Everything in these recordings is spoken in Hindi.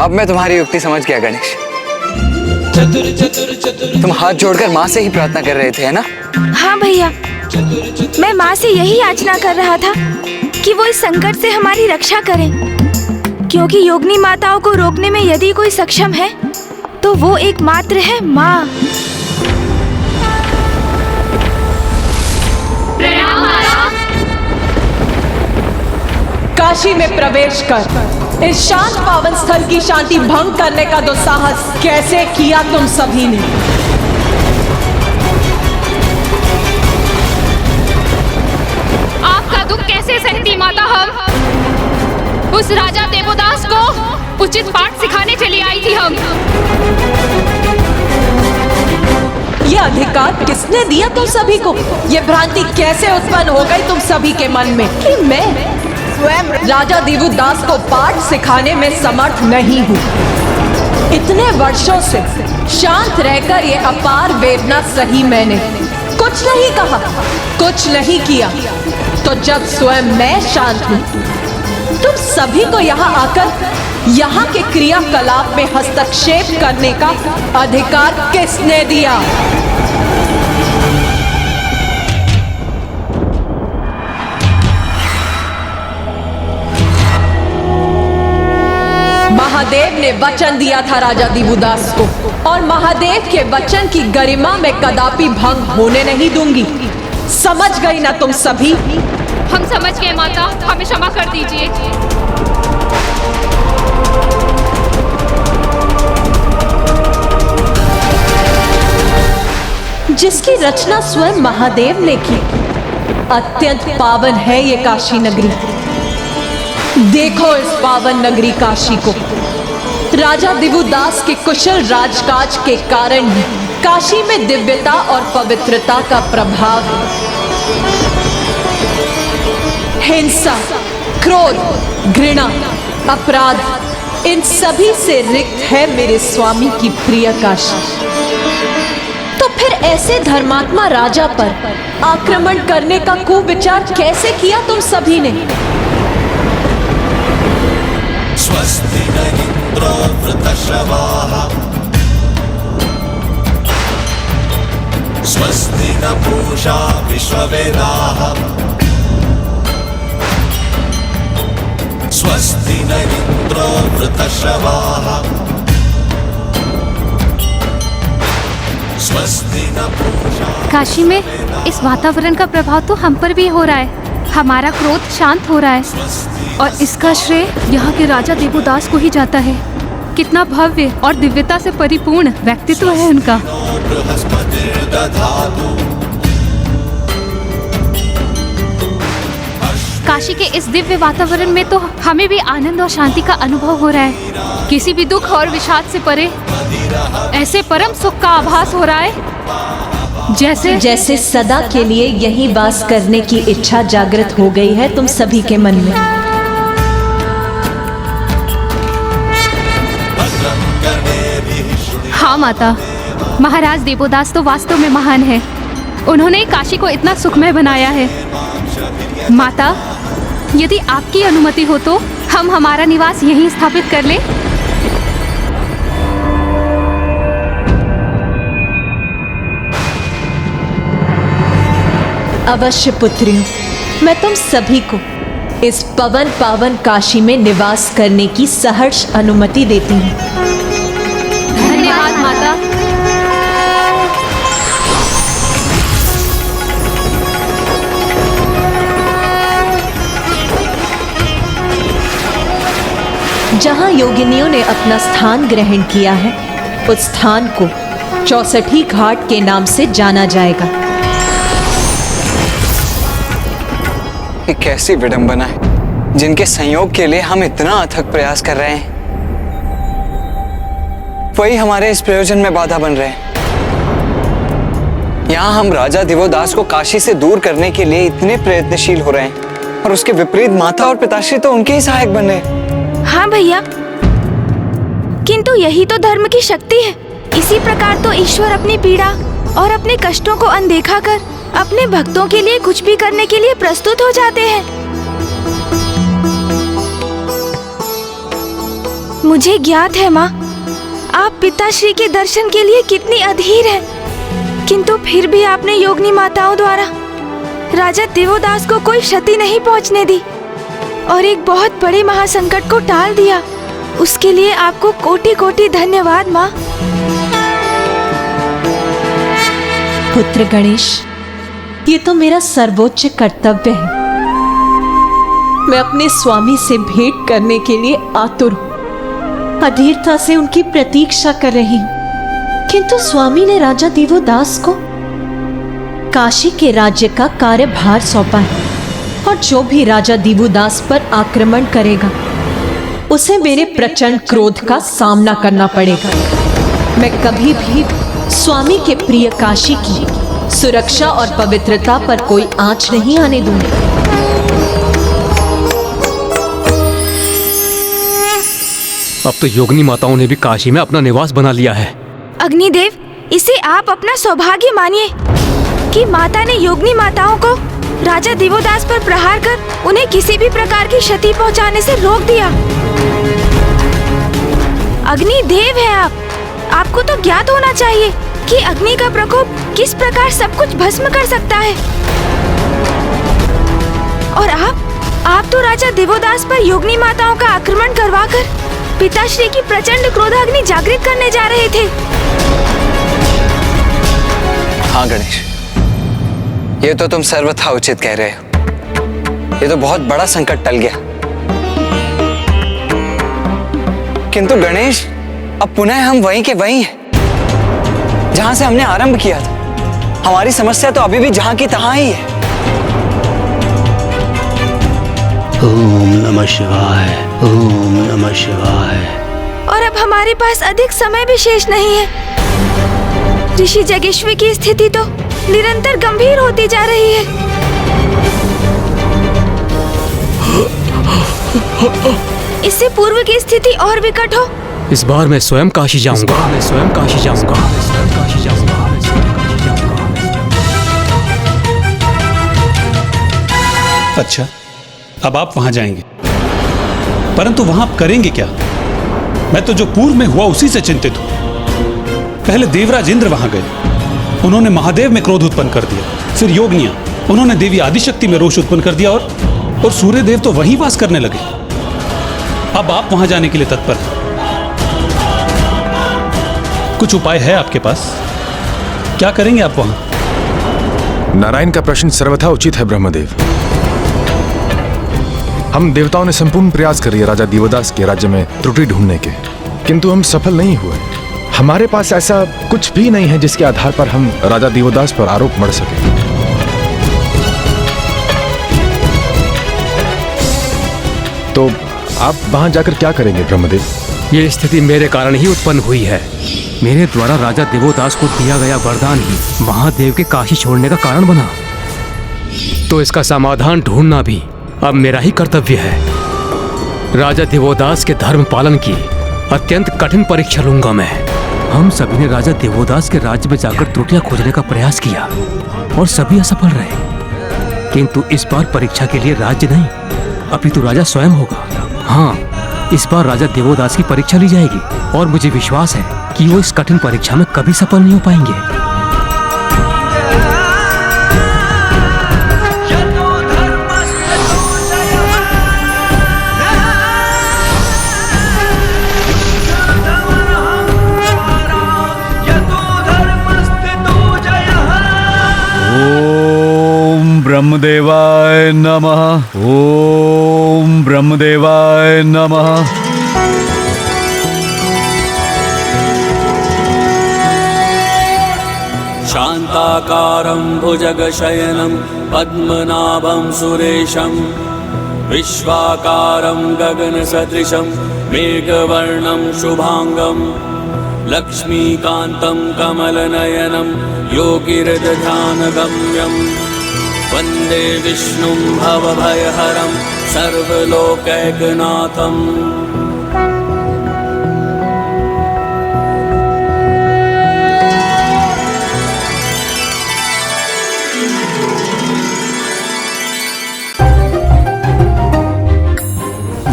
अब मैं तुम्हारी युक्ति समझ गया गणेश। तुम हाथ जोड़कर माँ से ही प्रार्थना कर रहे थे, है ना? हाँ भैया, मैं माँ से यही याचना कर रहा था कि वो इस संकट से हमारी रक्षा करें, क्योंकि योगिनी माताओं को रोकने में यदि कोई सक्षम है तो वो एकमात्र है माँ। काशी में प्रवेश कर इस शांत पावन स्थल की शांति भंग करने का दुस्साहस कैसे किया तुम सभी ने? आपका दुख कैसे सहती माता? हम उस राजा देवोदास को उचित पाठ सिखाने चली आई थी। हम ये अधिकार किसने दिया तुम सभी को? ये भ्रांति कैसे उत्पन्न हो गई तुम सभी के मन में कि मैं स्वयं राजा देवोदास को पाठ सिखाने में समर्थ नहीं हूँ? इतने वर्षों से शांत रहकर ये अपार वेदना सही मैंने, कुछ नहीं कहा, कुछ नहीं किया, तो जब स्वयं मैं शांत हूँ, तुम सभी को यहाँ आकर यहाँ के क्रियाकलाप में हस्तक्षेप करने का अधिकार किसने दिया? महादेव ने वचन दिया था राजा देवोदास को, और महादेव के वचन की गरिमा में कदापि भंग होने नहीं दूंगी। समझ गई ना तुम सभी? हम समझ गए माता, हमें क्षमा कर दीजिए। जिसकी रचना स्वयं महादेव ने की, अत्यंत पावन है ये काशी नगरी। देखो इस पावन नगरी काशी को। राजा देवोदास के कुशल राजकाज के कारण काशी में दिव्यता और पवित्रता का प्रभाव है। हिंसा, क्रोध, घृणा, अपराध, इन सभी से रिक्त है मेरे स्वामी की प्रिय काशी। तो फिर ऐसे धर्मात्मा राजा पर आक्रमण करने का कुविचार कैसे किया तुम सभी ने? स्वस्ति न इंद्रो वृतश्रवाः स्वस्ति न पूषा विश्ववेदाः स्वस्ति न इंद्रो वृतश्रवाः स्वस्ति न पूषा। काशी में इस वातावरण का प्रभाव तो हम पर भी हो रहा है। हमारा क्रोध शांत हो रहा है और इसका श्रेय यहाँ के राजा देवोदास को ही जाता है। कितना भव्य और दिव्यता से परिपूर्ण व्यक्तित्व है उनका। काशी के इस दिव्य वातावरण में तो हमें भी आनंद और शांति का अनुभव हो रहा है। किसी भी दुख और विषाद से परे ऐसे परम सुख का आभास हो रहा है जैसे सदा के लिए यही वास करने की इच्छा जागृत हो गई है तुम सभी के मन में। हाँ माता, महाराज देवोदास तो वास्तव में महान है। उन्होंने काशी को इतना सुखमय बनाया है। माता, यदि आपकी अनुमति हो तो हम हमारा निवास यहीं स्थापित कर लें। अवश्य पुत्रियों, मैं तुम सभी को इस पवन पावन काशी में निवास करने की सहर्ष अनुमति देती हूँ। धन्यवाद माता। जहाँ योगिनियों ने अपना स्थान ग्रहण किया है, उस स्थान को 64 घाट के नाम से जाना जाएगा। ये कैसी विडंबना है, जिनके संयोग के लिए हम इतना अथक प्रयास कर रहे हैं, वही हमारे इस प्रयोजन में बाधा बन रहे हैं। यहाँ हम राजा देवोदास को काशी से दूर करने के लिए इतने प्रयत्नशील हो रहे हैं और उसके विपरीत माता और पिताश्री तो उनके ही सहायक बन रहे हैं। हाँ भैया, किंतु यही तो धर्म की शक्ति है। इसी प्रकार तो ईश्वर अपनी पीड़ा और अपने कष्टों को अनदेखा कर अपने भक्तों के लिए कुछ भी करने के लिए प्रस्तुत हो जाते हैं। मुझे ज्ञात है माँ, आप पिताश्री के दर्शन के लिए कितनी अधीर हैं, किंतु फिर भी आपने योगिनी माताओं द्वारा राजा देवोदास को कोई क्षति नहीं पहुंचने दी और एक बहुत बड़े महासंकट को टाल दिया। उसके लिए आपको कोटि कोटि धन्यवाद माँ। पुत्र गणेश, ये तो मेरा सर्वोच्च कर्तव्य है। मैं अपने स्वामी से भेंट करने के लिए आतुर हूँ, अधीरता से उनकी प्रतीक्षा कर रही हूँ, किंतु स्वामी ने राजा देवोदास को काशी के राज्य का कार्यभार सौंपा है और जो भी राजा देवोदास पर आक्रमण करेगा उसे मेरे प्रचंड क्रोध का सामना करना पड़ेगा। मैं कभी भी स्वामी के प्रिय काशी की सुरक्षा और पवित्रता पर कोई आंच नहीं आने दूंगी। अब तो योगिनी माताओं ने भी काशी में अपना निवास बना लिया है। अग्निदेव, इसे आप अपना सौभाग्य मानिए कि माता ने योगिनी माताओं को राजा देवोदास पर प्रहार कर उन्हें किसी भी प्रकार की क्षति पहुंचाने से रोक दिया। अग्निदेव है आप, आपको तो ज्ञात होना चाहिए कि अग्नि का प्रकोप किस प्रकार सब कुछ भस्म कर सकता है। और आप तो राजा देवोदास पर योगिनी माताओं का आक्रमण करवाकर पिताश्री की प्रचंड क्रोधाग्नि जागृत करने जा रहे थे। हाँ गणेश, ये तो तुम सर्वथा उचित कह रहे हो। ये तो बहुत बड़ा संकट टल गया। किंतु गणेश, अब पुनः हम वहीं के वहीं हैं जहां से हमने आरंभ किया था। हमारी समस्या तो अभी भी जहां की तहां ही है। ओम नमः शिवाय, ओम नमः शिवाय। और अब हमारे पास अधिक समय भी शेष नहीं है। ऋषि जगेश्वर की स्थिति तो निरंतर गंभीर होती जा रही है। इससे पूर्व की स्थिति और विकट हो। इस बार मैं स्वयं काशी जाऊंगा। मैं स्वयं काशी जाऊंगा। अच्छा, अब आप वहां जाएंगे, परंतु वहां आप करेंगे क्या? मैं तो जो पूर्व में हुआ उसी से चिंतित हूं। पहले देवराज इंद्र वहां गए, उन्होंने महादेव में क्रोध उत्पन्न कर दिया। फिर योगिनियां, उन्होंने देवी आदिशक्ति में रोष उत्पन्न कर दिया और सूर्य देव तो वहीं वास करने लगे। अब आप वहां जाने के लिए तत्पर हैं। कुछ उपाय है आपके पास? क्या करेंगे आप वहां? नारायण का प्रश्न सर्वथा उचित है ब्रह्मदेव। हम देवताओं ने संपूर्ण प्रयास कर लिया राजा देवदास के राज्य में त्रुटि ढूंढने के, किंतु हम सफल नहीं हुए। हमारे पास ऐसा कुछ भी नहीं है जिसके आधार पर हम राजा देवदास पर आरोप मढ़ सके। तो आप वहां जाकर क्या करेंगे ब्रह्मदेव? ये स्थिति मेरे कारण ही उत्पन्न हुई है। मेरे द्वारा राजा देवोदास को दिया गया वरदान ही महादेव के काशी छोड़ने का कारण बना। तो इसका समाधान ढूंढना भी अब मेरा ही कर्तव्य है। राजा देवोदास के धर्म पालन की अत्यंत कठिन परीक्षा लूंगा मैं। हम सभी ने राजा देवोदास के राज्य में जाकर त्रुटियां खोजने का प्रयास किया और सभी असफल रहे। किंतु इस बार परीक्षा के लिए राज्य नहीं, अपितु राजा स्वयं होगा। हाँ, इस बार राजा देवोदास की परीक्षा ली जाएगी और मुझे विश्वास है कि वो इस कठिन परीक्षा में कभी सफल नहीं हो पाएंगे। ब्रह्मदेवाय नमः। ओम ब्रह्मदेवाय नमः। शान्ताकारं भुजगशयनं पद्मनाभं सुरेशं विश्वाकारं गगनसदृशं मेघवर्णं शुभांगं लक्ष्मीकान्तं कमलनयनं योगिहृदध्यानगम्यं वन्दे विष्णुं भवभयहरं सर्वलोकैकनाथम्।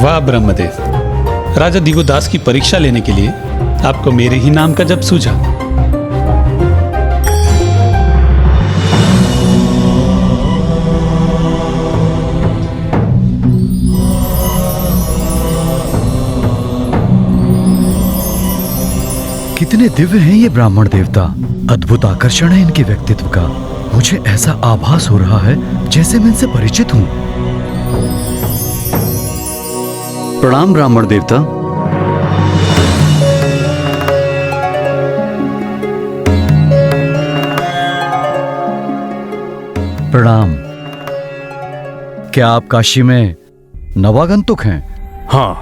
वाह ब्रह्मदेव, राजा दिवोदास की परीक्षा लेने के लिए आपको मेरे ही नाम का जप सूझा। कितने दिव्य हैं ये ब्राह्मण देवता। अद्भुत आकर्षण है इनके व्यक्तित्व का। मुझे ऐसा आभास हो रहा है जैसे मैं इनसे परिचित हूं। प्रणाम ब्राह्मण देवता। प्रणाम। क्या आप काशी में नवागंतुक हैं? हाँ,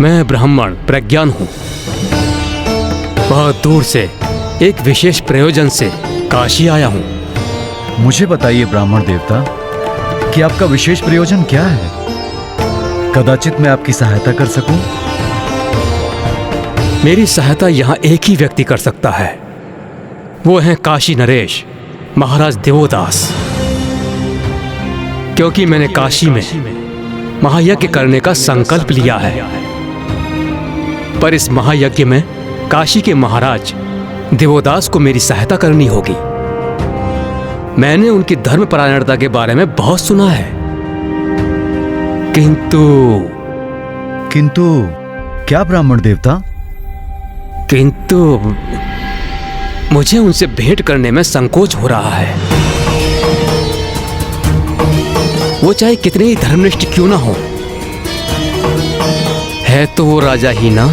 मैं ब्राह्मण प्रज्ञान हूँ। बहुत दूर से एक विशेष प्रयोजन से काशी आया हूँ। मुझे बताइए ब्राह्मण देवता कि आपका विशेष प्रयोजन क्या है? कदाचित मैं आपकी सहायता कर सकूं। मेरी सहायता यहाँ एक ही व्यक्ति कर सकता है, वो हैं काशी नरेश महाराज दिवोदास। क्योंकि मैंने काशी में महायज्ञ करने का संकल्प लिया है, पर इस महायज्ञ में काशी के महाराज दिवोदास को मेरी सहायता करनी होगी। मैंने उनकी धर्मपरायणता के बारे में बहुत सुना है, किंतु क्या ब्राह्मण देवता? किंतु मुझे उनसे भेंट करने में संकोच हो रहा है। वो चाहे कितने ही धर्मनिष्ठ क्यों ना हो, है तो वो राजा ही ना।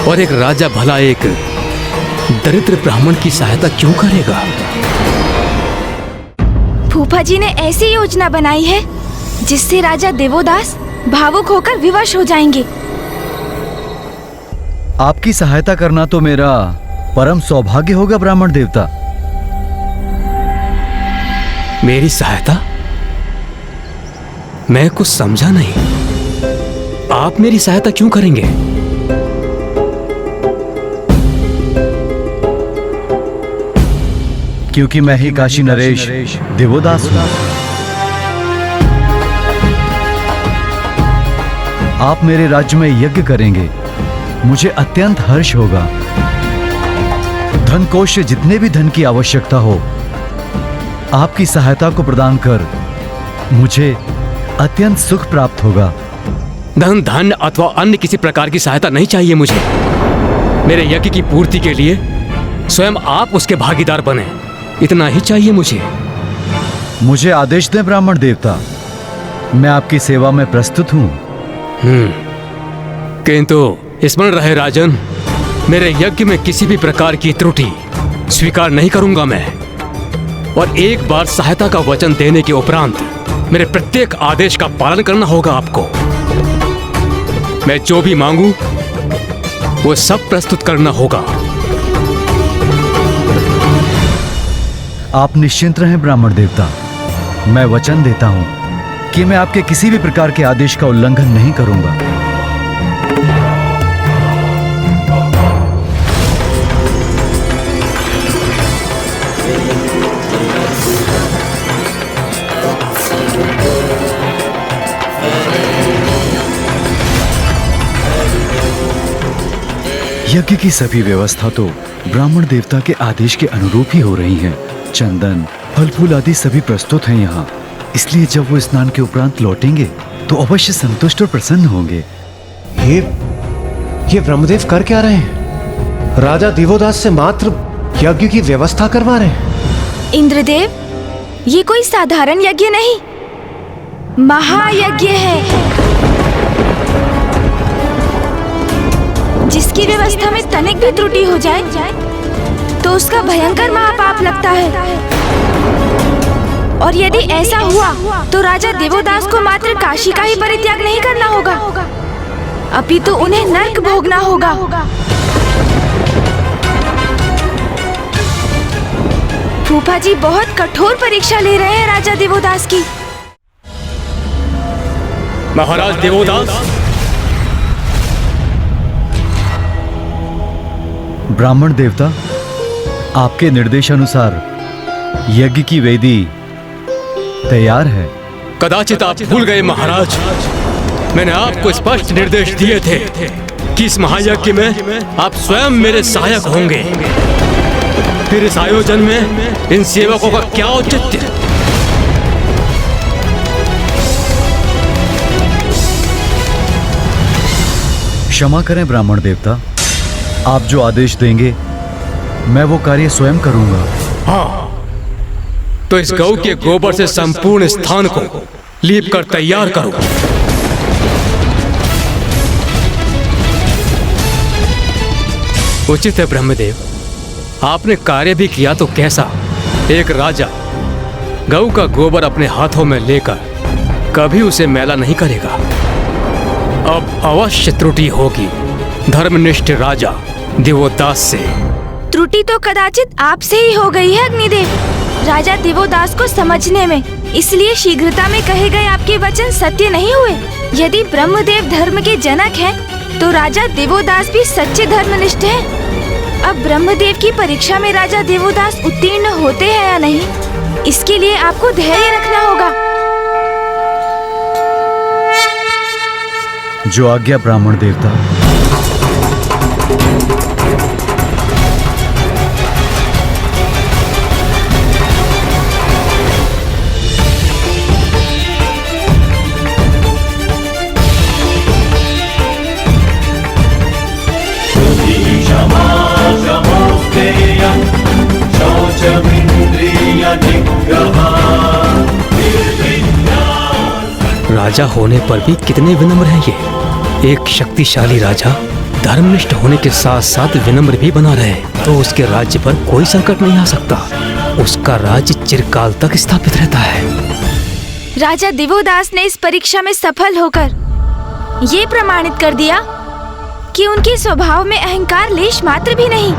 और एक राजा भला एक दरिद्र ब्राह्मण की सहायता क्यों करेगा? फूफा जी ने ऐसी योजना बनाई है जिससे राजा देवोदास भावुक होकर विवश हो जाएंगे। आपकी सहायता करना तो मेरा परम सौभाग्य होगा ब्राह्मण देवता। मेरी सहायता? मैं कुछ समझा नहीं। आप मेरी सहायता क्यों करेंगे? क्योंकि मैं ही काशी नरेश दिवोदास हूं। आप मेरे राज्य में यज्ञ करेंगे, मुझे अत्यंत हर्ष होगा। धन कोश से जितने भी धन की आवश्यकता हो, आपकी सहायता को प्रदान कर मुझे अत्यंत सुख प्राप्त होगा। धन धान्य अथवा अन्य किसी प्रकार की सहायता नहीं चाहिए मुझे। मेरे यज्ञ की पूर्ति के लिए स्वयं आप उसके भागीदार बने, इतना ही चाहिए मुझे। मुझे आदेश दें ब्राह्मण देवता, मैं आपकी सेवा में प्रस्तुत हूं। किंतु स्मरण रहे राजन, मेरे यज्ञ में किसी भी प्रकार की त्रुटि स्वीकार नहीं करूंगा मैं। और एक बार सहायता का वचन देने के उपरांत मेरे प्रत्येक आदेश का पालन करना होगा आपको। मैं जो भी मांगू वो सब प्रस्तुत करना होगा। आप निश्चिंत रहें ब्राह्मण देवता, मैं वचन देता हूं कि मैं आपके किसी भी प्रकार के आदेश का उल्लंघन नहीं करूंगा। यज्ञ की सभी व्यवस्था तो ब्राह्मण देवता के आदेश के अनुरूप ही हो रही है। चंदन, फल फूल आदि सभी प्रस्तुत हैं यहाँ, इसलिए जब वो स्नान के उपरांत लौटेंगे तो अवश्य संतुष्ट और प्रसन्न होंगे। ये ब्रह्मदेव कर क्या रहे हैं? राजा दिवोदास से मात्र यज्ञ की व्यवस्था करवा रहे हैं। इंद्रदेव, ये कोई साधारण यज्ञ नहीं, महायज्ञ है, जिसकी व्यवस्था में तनिक भी त्रुटि हो जाए तो उसका भयंकर महापाप लगता है। और यदि ऐसा हुआ तो राजा देवोदास को मात्र काशी का ही परित्याग नहीं करना होगा, अपितु उन्हें नरक भोगना होगा। फूफा जी बहुत कठोर परीक्षा ले रहे हैं राजा देवोदास की। महाराज देवोदास, ब्राह्मण देवता, आपके निर्देशानुसार यज्ञ की वेदी तैयार है। कदाचित आप भूल गए महाराज, मैंने आपको स्पष्ट निर्देश दिए थे कि इस महायज्ञ में आप स्वयं मेरे सहायक होंगे। फिर इस आयोजन में इन सेवकों का क्या औचित्य? क्षमा करें ब्राह्मण देवता, आप जो आदेश देंगे मैं वो कार्य स्वयं करूंगा। हाँ, तो इस गौ के गोबर से संपूर्ण स्थान को लीप कर तैयार करो। उचित है ब्रह्मदेव, आपने कार्य भी किया तो कैसा। एक राजा गौ का गोबर अपने हाथों में लेकर कभी उसे मैला नहीं करेगा। अब अवश्य त्रुटि होगी धर्मनिष्ठ राजा दिवोदास से। त्रुटि तो कदाचित आपसे ही हो गई है अग्निदेव, राजा दिवोदास को समझने में। इसलिए शीघ्रता में कहे गए आपके वचन सत्य नहीं हुए। यदि ब्रह्मदेव धर्म के जनक हैं, तो राजा दिवोदास भी सच्चे धर्मनिष्ठ हैं। अब ब्रह्मदेव की परीक्षा में राजा दिवोदास उत्तीर्ण होते हैं या नहीं, इसके लिए आपको धैर्य रखना होगा। जो आज्ञा ब्राह्मण देवता। राजा होने पर भी कितने विनम्र हैं ये। एक शक्तिशाली राजा धर्मनिष्ठ होने के साथ साथ विनम्र भी बना रहे तो उसके राज्य पर कोई संकट नहीं आ सकता। उसका राज्य चिरकाल तक स्थापित रहता है। राजा दिवोदास ने इस परीक्षा में सफल होकर ये प्रमाणित कर दिया कि उनके स्वभाव में अहंकार लेश मात्र भी नहीं।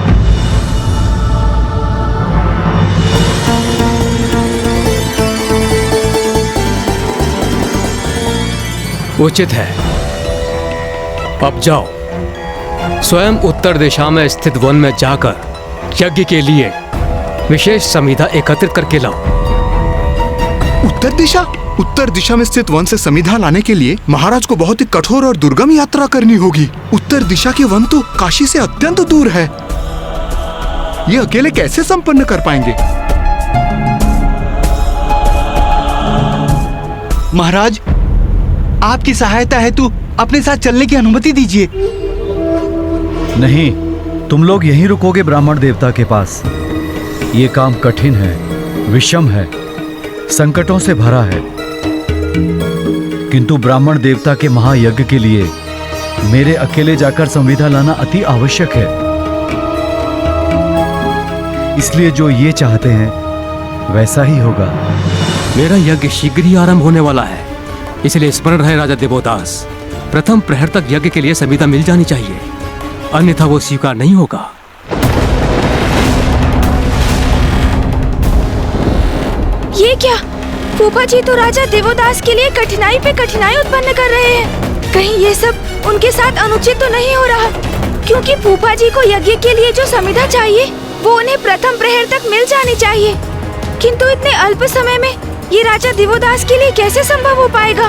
उचित है, अब जाओ स्वयं उत्तर दिशा में स्थित वन में जाकर यज्ञ के लिए विशेष समिधा एकत्रित करके लाओ। उत्तर दिशा? उत्तर दिशा में स्थित वन से समिधा लाने के लिए महाराज को बहुत ही कठोर और दुर्गम यात्रा करनी होगी। उत्तर दिशा के वन तो काशी से अत्यंत दूर है। ये अकेले कैसे संपन्न कर पाएंगे? महाराज, आपकी सहायता हेतु अपने साथ चलने की अनुमति दीजिए। नहीं, तुम लोग यहीं रुकोगे ब्राह्मण देवता के पास। ये काम कठिन है, विषम है, संकटों से भरा है, किंतु ब्राह्मण देवता के महायज्ञ के लिए मेरे अकेले जाकर संविधा लाना अति आवश्यक है। इसलिए जो ये चाहते हैं वैसा ही होगा। मेरा यज्ञ शीघ्र ही आरंभ होने वाला है, इसलिए स्मरण रहे राजा दिवोदास, प्रथम प्रहर तक यज्ञ के लिए समिधा मिल जानी चाहिए, अन्यथा वो स्वीकार नहीं होगा। ये क्या? फूफा जी तो राजा दिवोदास के लिए कठिनाई पे कठिनाई उत्पन्न कर रहे हैं। कहीं ये सब उनके साथ अनुचित तो नहीं हो रहा? क्योंकि फूफा जी को यज्ञ के लिए जो समिधा चाहिए वो उन्हें प्रथम प्रहर तक मिल जानी चाहिए, किंतु इतने अल्प समय में ये राजा दिवोदास के लिए कैसे संभव हो पाएगा?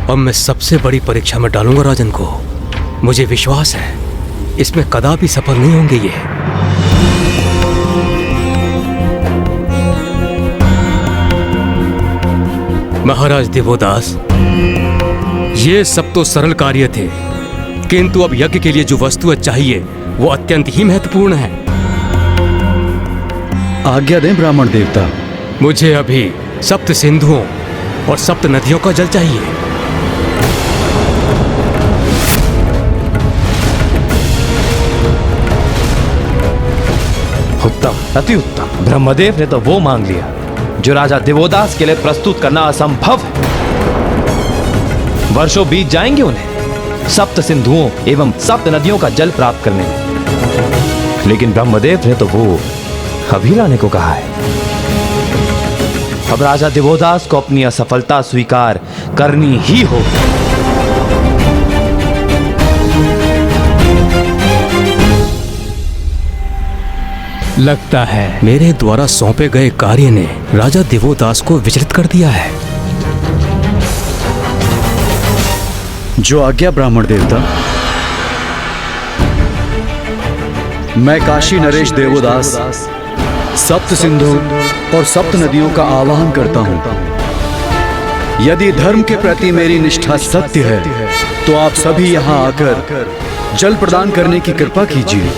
अब मैं सबसे बड़ी परीक्षा में डालूंगा राजन को। मुझे विश्वास है इसमें कदापि सफल नहीं होंगे ये। महाराज दिवोदास, ये सब तो सरल कार्य थे, किंतु अब यज्ञ के लिए जो वस्तुएं चाहिए वो अत्यंत ही महत्वपूर्ण है। आज्ञा दें ब्राह्मण देवता। मुझे अभी सप्त सिंधुओं और सप्त नदियों का जल चाहिए। उत्तम, अति उत्तम। ब्रह्मदेव ने तो वो मांग लिया जो राजा दिवोदास के लिए प्रस्तुत करना असंभव है। वर्षों बीत जाएंगे उन्हें सप्त सिंधुओं एवं सप्त नदियों का जल प्राप्त करने में, लेकिन ब्रह्मदेव ने तो वो अभी लाने को कहा है। अब राजा दिवोदास को अपनी असफलता स्वीकार करनी ही होगी। लगता है मेरे द्वारा सौंपे गए कार्य ने राजा दिवोदास को विचलित कर दिया है। जो आज्ञा ब्राह्मण देवता। मैं काशी नरेश देवोदास सप्त सिंधु और सप्त नदियों का आवाहन करता हूं। यदि धर्म के प्रति मेरी निष्ठा सत्य है तो आप सभी यहां आकर जल प्रदान करने की कृपा कीजिए।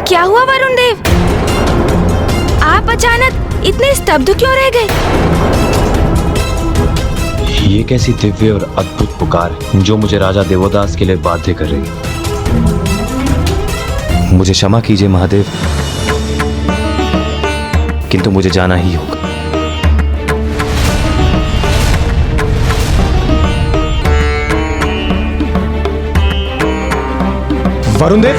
क्या हुआ वरुण देव? आप अचानक इतने स्तब्ध क्यों रह गए? ये कैसी दिव्य और अद्भुत पुकार है जो मुझे राजा देवोदास के लिए बाध्य कर रही है। मुझे क्षमा कीजिए महादेव, किंतु मुझे जाना ही होगा। वरुण देव,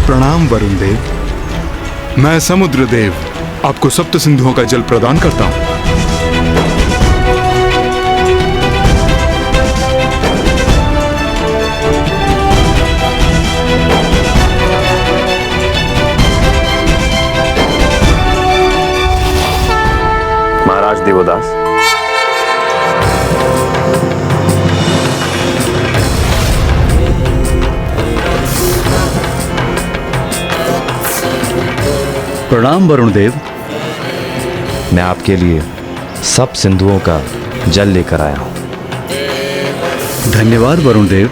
प्रणाम वरुण देव। मैं समुद्र देव आपको सप्त सिंधुओं का जल प्रदान करता हूं। महाराज देवोदास, प्रणाम वरुण देव। मैं आपके लिए सब सिंधुओं का जल लेकर आया हूं। धन्यवाद वरुण देव।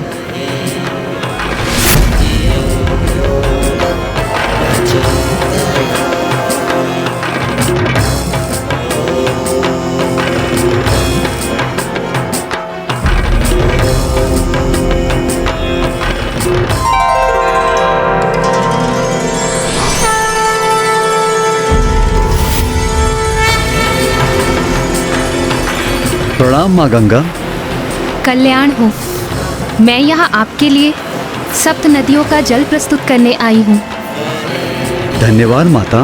प्रणाम माँ गंगा। कल्याण हो। मैं यहाँ आपके लिए सप्त नदियों का जल प्रस्तुत करने आई हूँ। धन्यवाद माता।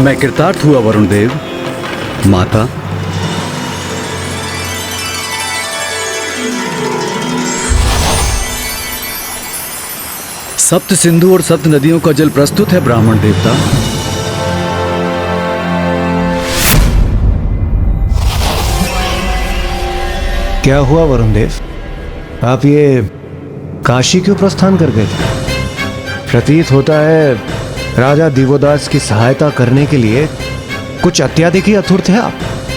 मैं कृतार्थ हुआ वरुण देव। माता, सप्त सिंधु और सप्त नदियों का जल प्रस्तुत है ब्राह्मण देवता। क्या हुआ वरुण देव? आप ये काशी क्यों प्रस्थान कर गए थे? प्रतीत होता है राजा दिवोदास की सहायता करने के लिए कुछ अत्याधिक ही आतुर थे आप।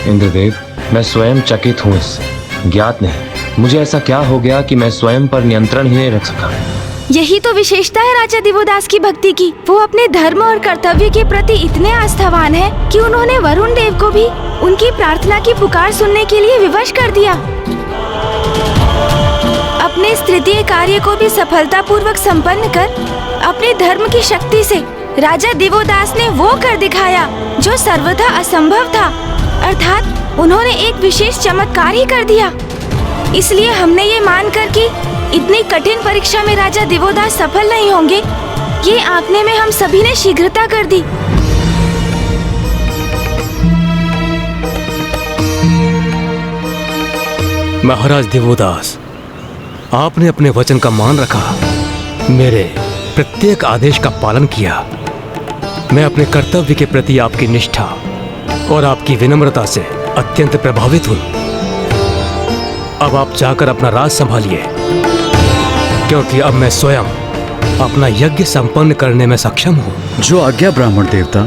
इंद्रदेव, मैं स्वयं चकित हूँ इससे। ज्ञात नहीं मुझे ऐसा क्या हो गया कि मैं स्वयं पर नियंत्रण ही नहीं रख सका। यही तो विशेषता है राजा दिवोदास की भक्ति की। वो अपने धर्म और कर्तव्य के प्रति इतने आस्थावान है कि उन्होंने वरुण देव को भी उनकी प्रार्थना की पुकार सुनने के लिए विवश कर दिया। अपने इस तृतीय कार्य को भी सफलतापूर्वक संपन्न कर अपने धर्म की शक्ति से राजा दिवोदास ने वो कर दिखाया जो सर्वथा असंभव था, अर्थात उन्होंने एक विशेष चमत्कार ही कर दिया। इसलिए हमने ये मानकर कि इतनी कठिन परीक्षा में राजा दिवोदास सफल नहीं होंगे, ये आंकने में हम सभी ने शीघ्रता कर दी। महाराज दिवोदास, आपने अपने वचन का मान रखा, मेरे प्रत्येक आदेश का पालन किया। मैं अपने कर्तव्य के प्रति आपकी निष्ठा और आपकी विनम्रता से अत्यंत प्रभावित हूँ। अब आप जाकर अपना राज संभालिए, क्योंकि अब मैं स्वयं अपना यज्ञ संपन्न करने में सक्षम हूँ। जो आज्ञा ब्राह्मण देवता।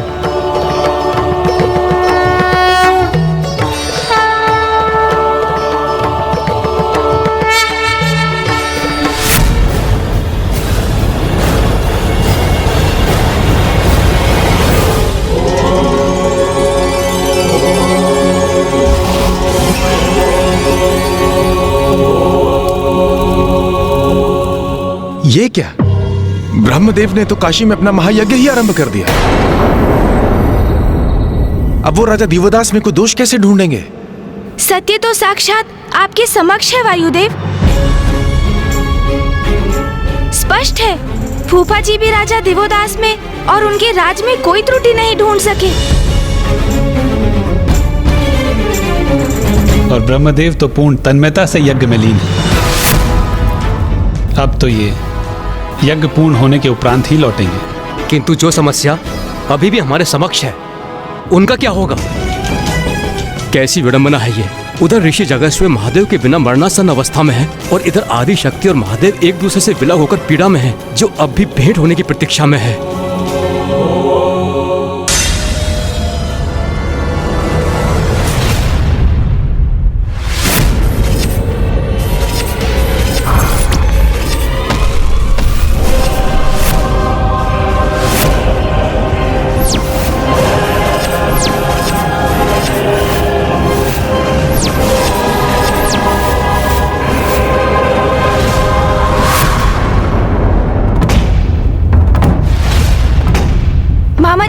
ये क्या? ब्रह्मदेव ने तो काशी में अपना महायज्ञ ही आरंभ कर दिया। अब वो राजा दिवोदास में कोई दोष कैसे ढूंढेंगे? सत्य तो साक्षात आपके समक्ष है वायुदेव। स्पष्ट है, फूफा जी भी राजा दिवोदास में और उनके राज में कोई त्रुटि नहीं ढूंढ सके। और ब्रह्मदेव तो पूर्ण तन्मयता से यज्ञ में लीन है। अब तो ये यज्ञ पूर्ण होने के उपरांत ही लौटेंगे। किंतु जो समस्या अभी भी हमारे समक्ष है, उनका क्या होगा? कैसी विडंबना है ये। उधर ऋषि जगस्वी महादेव के बिना मरणासन अवस्था में है और इधर आदि शक्ति और महादेव एक दूसरे से विलग होकर पीड़ा में है, जो अब भी भेंट होने की प्रतीक्षा में है।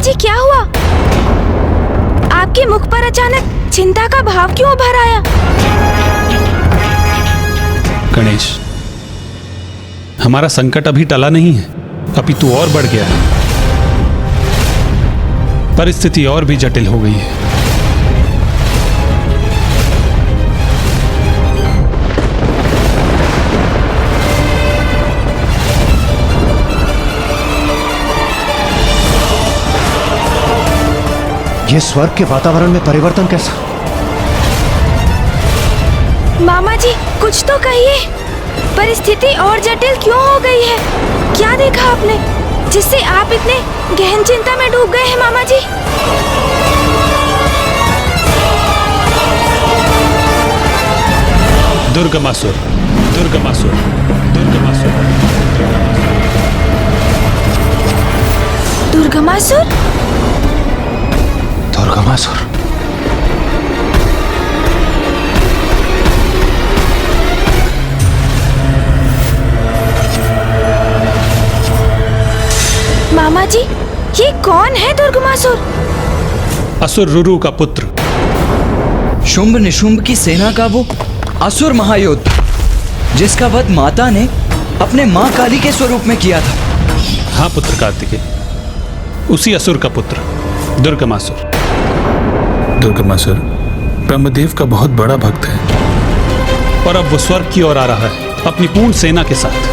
जी क्या हुआ? आपके मुख पर अचानक चिंता का भाव क्यों उभर आया? गणेश, हमारा संकट अभी टला नहीं है, अपितु और बढ़ गया है। परिस्थिति और भी जटिल हो गई है। ये स्वर्ग के वातावरण में परिवर्तन कैसा? मामा जी कुछ तो कहिए, परिस्थिति और जटिल क्यों हो गई है? क्या देखा आपने जिससे आप इतने गहन चिंता में डूब गए हैं मामा जी? दुर्गमासुर, दुर्गमासुर, दुर्गमासुर, दुर्गमासुर, दुर्गमासुर। मामा जी ये कौन है दुर्गमासुर? असुर रुरु का पुत्र, शुंभ निशुंभ की सेना का वो असुर महायोद्धा, जिसका वध माता ने अपने मां काली के स्वरूप में किया था। हाँ पुत्र कार्तिकेय, उसी असुर का पुत्र दुर्गमासुर। दुर्गमासुर ब्रह्मदेव का बहुत बड़ा भक्त है और अब वो स्वर्ग की ओर आ रहा है अपनी पूर्ण सेना के साथ।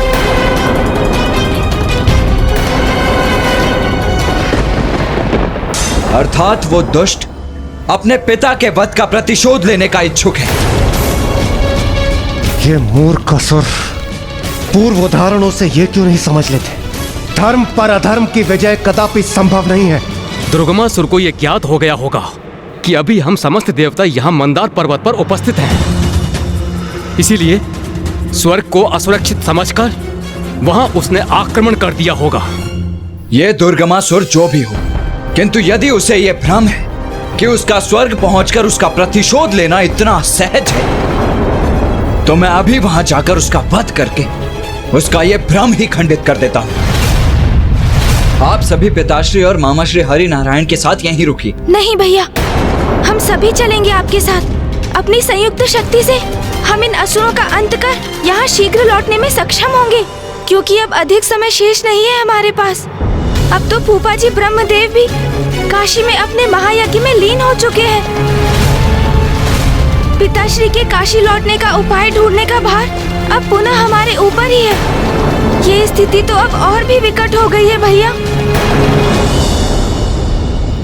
अर्थात वो दुष्ट अपने पिता के वध का प्रतिशोध लेने का इच्छुक है। ये मूर्ख असुर पूर्व उदाहरणों से ये क्यों नहीं समझ लेते? धर्म पर अधर्म की विजय कदापि संभव नहीं है। दुर्गमासुर को यह ज्ञात हो गया होगा कि अभी हम समस्त देवता यहाँ मंदार पर्वत पर उपस्थित हैं। इसीलिए स्वर्ग को असुरक्षित समझकर वहां उसने आक्रमण कर दिया होगा। यह दुर्गमासुर जो भी हो, किंतु यदि उसे यह भ्रम है कि उसका स्वर्ग पहुंचकर उसका प्रतिशोध लेना इतना सहज है, तो मैं अभी वहां जाकर उसका वध करके उसका यह भ्रम ही खंडित कर देता हूं। आप सभी पिताश्री और मामाश्री हरि नारायण के साथ यहीं रुकिए। नहीं भैया, हम सभी चलेंगे आपके साथ। अपनी संयुक्त शक्ति से हम इन असुरों का अंत कर यहाँ शीघ्र लौटने में सक्षम होंगे, क्योंकि अब अधिक समय शेष नहीं है हमारे पास। अब तो फूफा जी ब्रह्मदेव भी काशी में अपने महायज्ञ में लीन हो चुके हैं। पिताश्री के काशी लौटने का उपाय ढूंढने का भार अब पुनः हमारे ऊपर ही है। ये स्थिति तो अब और भी विकट हो गई है भैया,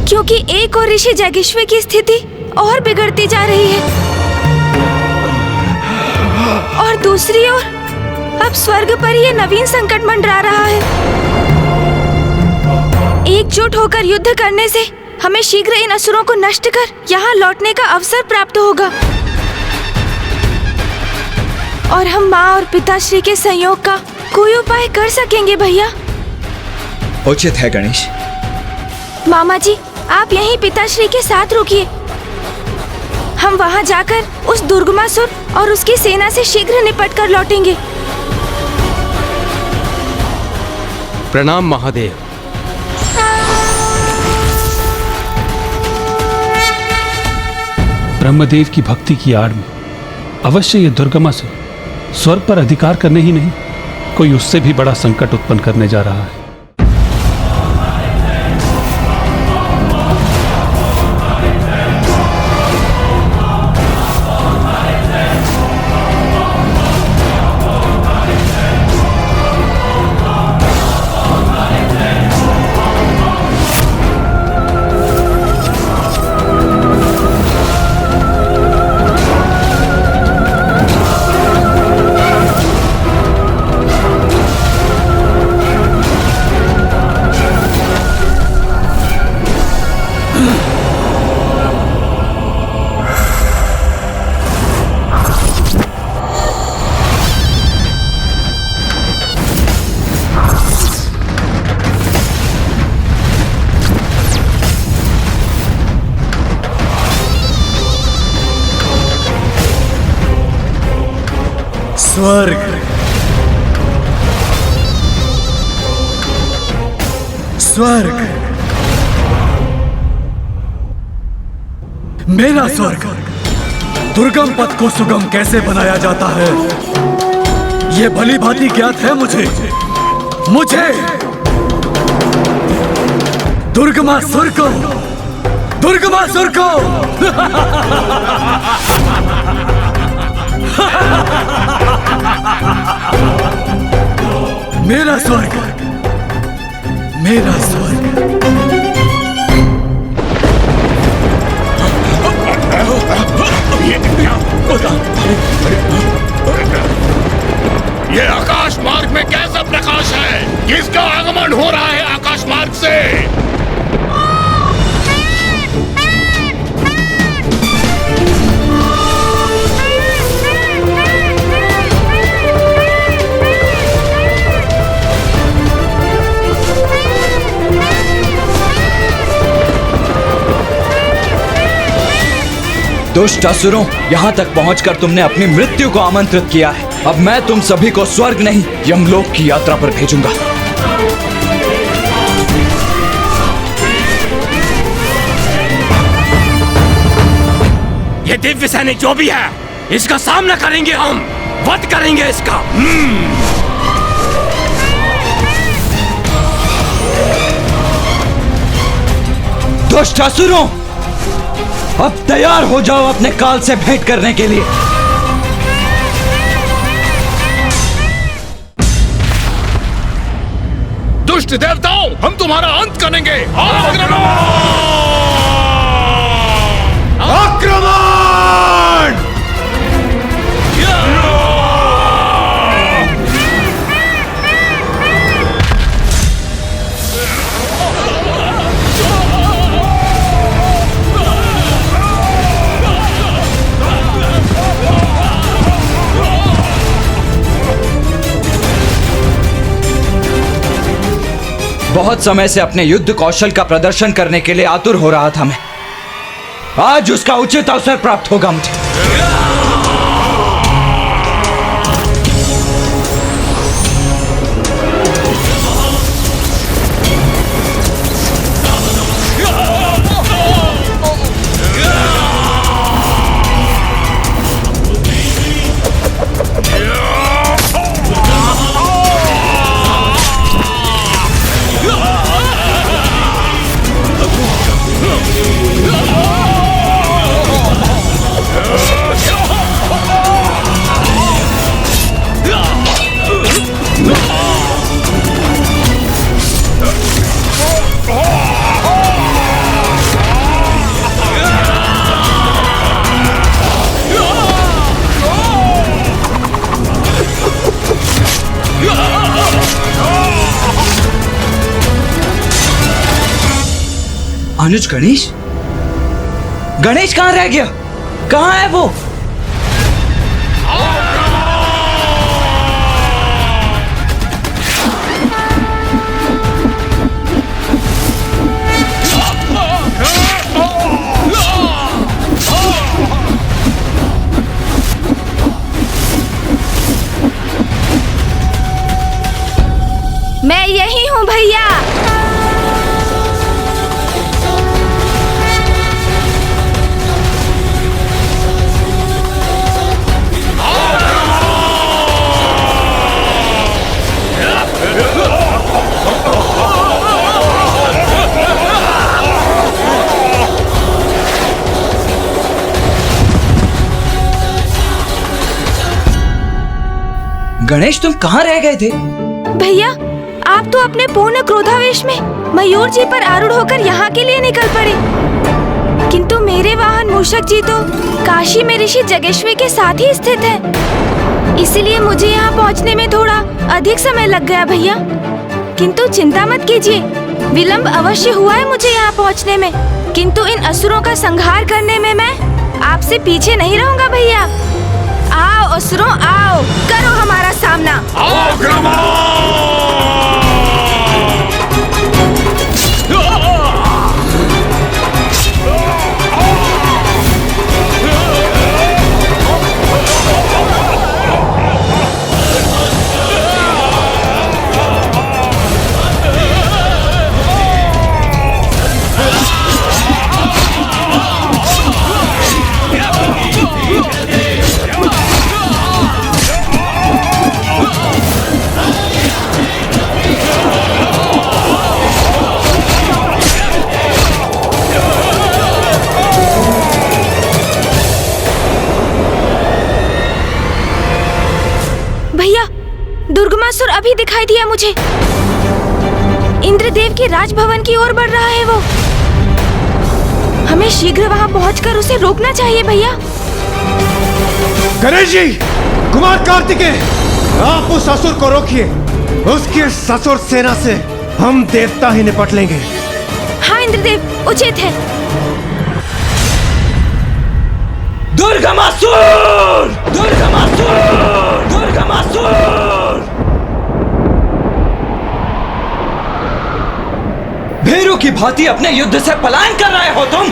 क्योंकि एक और ऋषि जगेश्वर की स्थिति और बिगड़ती जा रही है और दूसरी ओर अब स्वर्ग पर ये नवीन संकट मंडरा रहा है। एकजुट होकर युद्ध करने से हमें शीघ्र इन असुरों को नष्ट कर यहाँ लौटने का अवसर प्राप्त होगा और हम माँ और पिताश्री के संयोग का कोई उपाय कर सकेंगे भैया। उचित है गणेश। मामा जी आप यहीं पिताश्री के साथ रुकिए। हम वहां जाकर उस दुर्गमासुर और उसकी सेना से शीघ्र निपट कर लौटेंगे। प्रणाम महादेव। ब्रह्मदेव की भक्ति की आड़ में अवश्य ये दुर्गमासुर स्वर्ग पर अधिकार करने ही नहीं, कोई उससे भी बड़ा संकट उत्पन्न करने जा रहा है। स्वर्ग, स्वर्ग, मेरा स्वर्ग। दुर्गम पथ को सुगम कैसे बनाया जाता है ये भली भांति ज्ञात है मुझे। दुर्गमासुर को मेरा स्वर्ग, मेरा स्वर्ग। ये आकाश मार्ग में कैसा प्रकाश है? किसका आगमन हो रहा है आकाश मार्ग से? दुष्ट असुरों, यहाँ तक पहुँचकर तुमने अपनी मृत्यु को आमंत्रित किया है। अब मैं तुम सभी को स्वर्ग नहीं, यमलोक की यात्रा पर भेजूंगा। ये दिव्य सैनिक जो भी है, इसका सामना करेंगे हम, वध करेंगे इसका। दुष्ट असुरों, अब तैयार हो जाओ अपने काल से भेंट करने के लिए। दुष्ट देवताओं, हम तुम्हारा अंत करेंगे। आक्रमण! बहुत समय से अपने युद्ध कौशल का प्रदर्शन करने के लिए आतुर हो रहा था मैं। आज उसका उचित अवसर प्राप्त होगा मुझे। अनुज, गणेश कहाँ रह गया? कहाँ है वो? मैं यही हूँ। हूँ भैया। गणेश, तुम कहाँ रह गए थे? भैया, आप तो अपने पूर्ण क्रोधावेश में मयूर जी पर आरूढ़ होकर यहाँ के लिए निकल पड़े, किंतु मेरे वाहन मूषक जी तो काशी में ऋषि जगेश्वरी के साथ ही स्थित है, इसलिए मुझे यहाँ पहुँचने में थोड़ा अधिक समय लग गया भैया। किंतु चिंता मत कीजिए, विलंब अवश्य हुआ है मुझे यहाँ पहुँचने में, किंतु इन असुरों का संहार करने में मैं आपसे पीछे नहीं रहूँगा भैया। आओ असुरों, आओ, करो हमारा सामना। आओ ग्रामा! भैया, दुर्गमासुर अभी दिखाई दिया मुझे। इंद्रदेव के राजभवन की ओर बढ़ रहा है वो। हमें शीघ्र वहां पहुंचकर उसे रोकना चाहिए भैया। गणेश जी, कुमार कार्तिकेय, आप उस असुर को रोकिए। उसकी ससुर सेना से हम देवता ही निपट लेंगे। हाँ इंद्रदेव, उचित है। दुर्गमासुर! दुर्गमासुर! दुर्गमासुर! भीरू की भांति अपने युद्ध से पलायन कर रहे हो तुम?